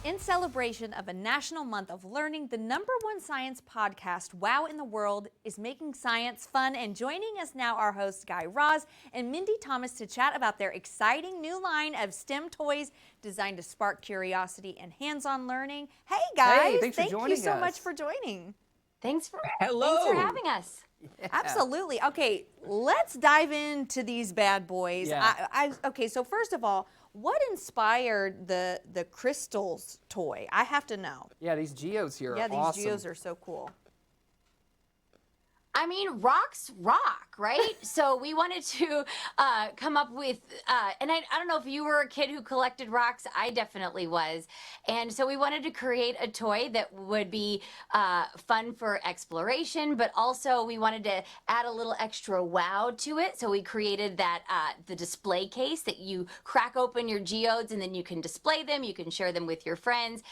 In celebration of a national month of learning, the #1 science podcast, Wow in the World, is making science fun. And joining us now are hosts Guy Raz and Mindy Thomas to chat about their exciting new line of STEM toys designed to spark curiosity and hands-on learning. Hey guys, thanks for joining you so us. much for joining. Thanks for having us. Yeah. Absolutely. Okay, let's dive into these bad boys. Yeah. Okay, so first of all, what inspired the crystals toy? I have to know. Yeah, these geodes here Yeah, are these awesome. geos are so cool. I mean, rocks rock, right? So we wanted to come up with, and I don't know if you were a kid who collected rocks. I definitely was. And so we wanted to create a toy that would be fun for exploration, but also we wanted to add a little extra wow to it. So we created that, the display case that you crack open your geodes and then you can display them. You can share them with your friends.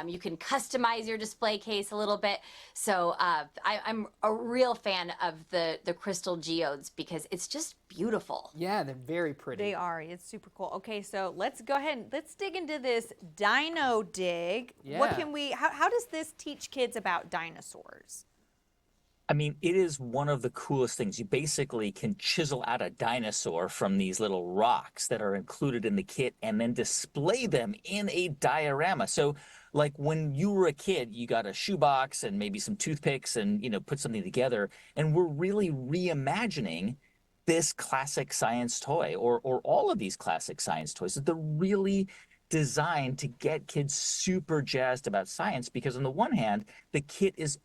You can customize your display case a little bit. So I'm a real fan of the crystal geodes because it's just beautiful. Yeah, they're very pretty. They are. It's super cool. Okay, so let's go ahead and let's dig into this Dino Dig. What Yeah. can we? How does this teach kids about dinosaurs? I mean, it is one of the coolest things. You basically can chisel out a dinosaur from these little rocks that are included in the kit and then display them in a diorama. So like when you were a kid, you got a shoebox and maybe some toothpicks and, put something together. And we're really reimagining this classic science toy or all of these classic science toys. They're really designed to get kids super jazzed about science because on the one hand, the kit is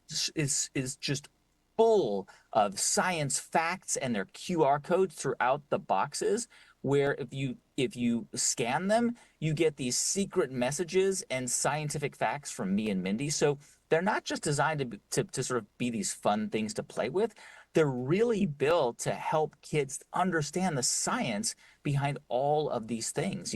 just full of science facts and their QR codes throughout the boxes where if you scan them, you get these secret messages and scientific facts from me and Mindy. So they're not just designed to sort of be these fun things to play with. They're really built to help kids understand the science behind all of these things.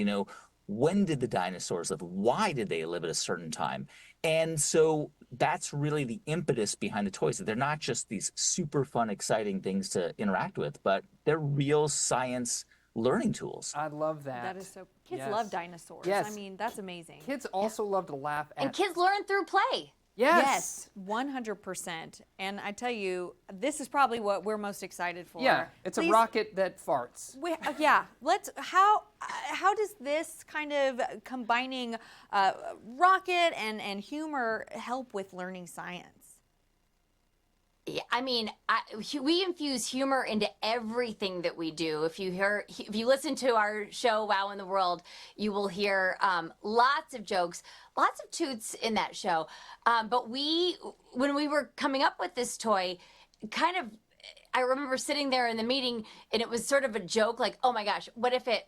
When did the dinosaurs live? Why did they live at a certain time? And so that's really the impetus behind the toys. They're not just these super fun, exciting things to interact with, but they're real science learning tools. I love that. That is so. Kids Yes. love dinosaurs. Yes. I mean, that's amazing. Kids also love to laugh at. And kids learn through play. Yes. 100%. And I tell you, this is probably what we're most excited for. Yeah, it's a Please- rocket that farts. Yeah, how does this kind of combining rocket and humor help with learning science? Yeah, I mean, we infuse humor into everything that we do. If you listen to our show, Wow in the World, you will hear lots of jokes, lots of toots in that show. But when we were coming up with this toy, I remember sitting there in the meeting and it was sort of a joke, like, oh my gosh, what if it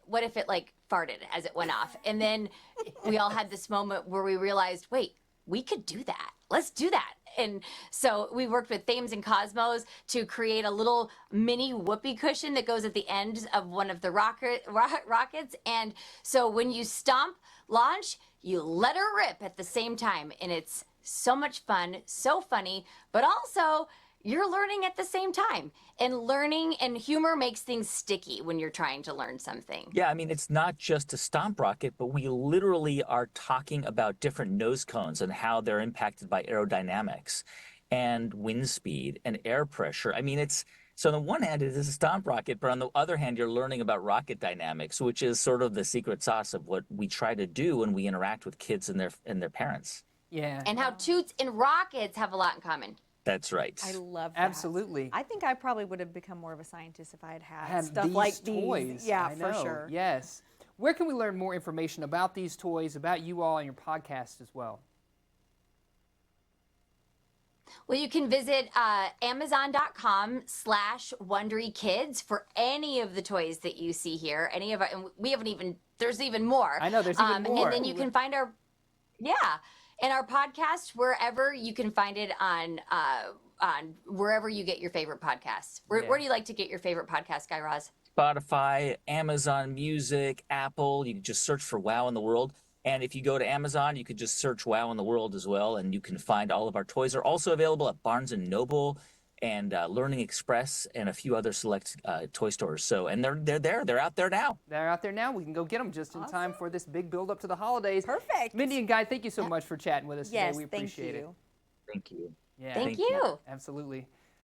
like farted as it went off? And then we all had this moment where we realized, wait, we could do that. Let's do that. And so we worked with Thames and Cosmos to create a little mini whoopee cushion that goes at the end of one of the rockets. And so when you stomp launch, you let her rip at the same time. And it's so much fun, so funny, but also you're learning at the same time. And learning and humor makes things sticky when you're trying to learn something. Yeah, I mean, it's not just a stomp rocket, but we literally are talking about different nose cones and how they're impacted by aerodynamics and wind speed and air pressure. I mean, so on the one hand, it is a stomp rocket, but on the other hand, you're learning about rocket dynamics, which is sort of the secret sauce of what we try to do when we interact with kids and their parents. Yeah. And how toots and rockets have a lot in common. That's right. I love that. Absolutely. I think I probably would have become more of a scientist if I had had Have stuff these like toys. these. Yeah, I for know. sure. Yes. Where can we learn more information about these toys, about you all and your podcast as well? Well, you can visit Amazon.com/WonderyKids for any of the toys that you see here. And we haven't even, there's even more. I know, there's even more. And then you can find our podcast wherever you can find it on wherever you get your favorite podcasts. Where do you like to get your favorite podcast, Guy Raz? Spotify, Amazon Music, Apple. You can just search for Wow in the World. And if you go to Amazon, you could just search Wow in the World as well, and you can find all of our toys. Are also available at Barnes & Noble and Learning Express and a few other select toy stores. So, and they're out there now. They're out there now. We can go get them just in time for this big build up to the holidays. Perfect. Mindy and Guy, thank you so much for chatting with us Yes, today. We thank appreciate it. you. Thank you. Yeah, Thank you. absolutely.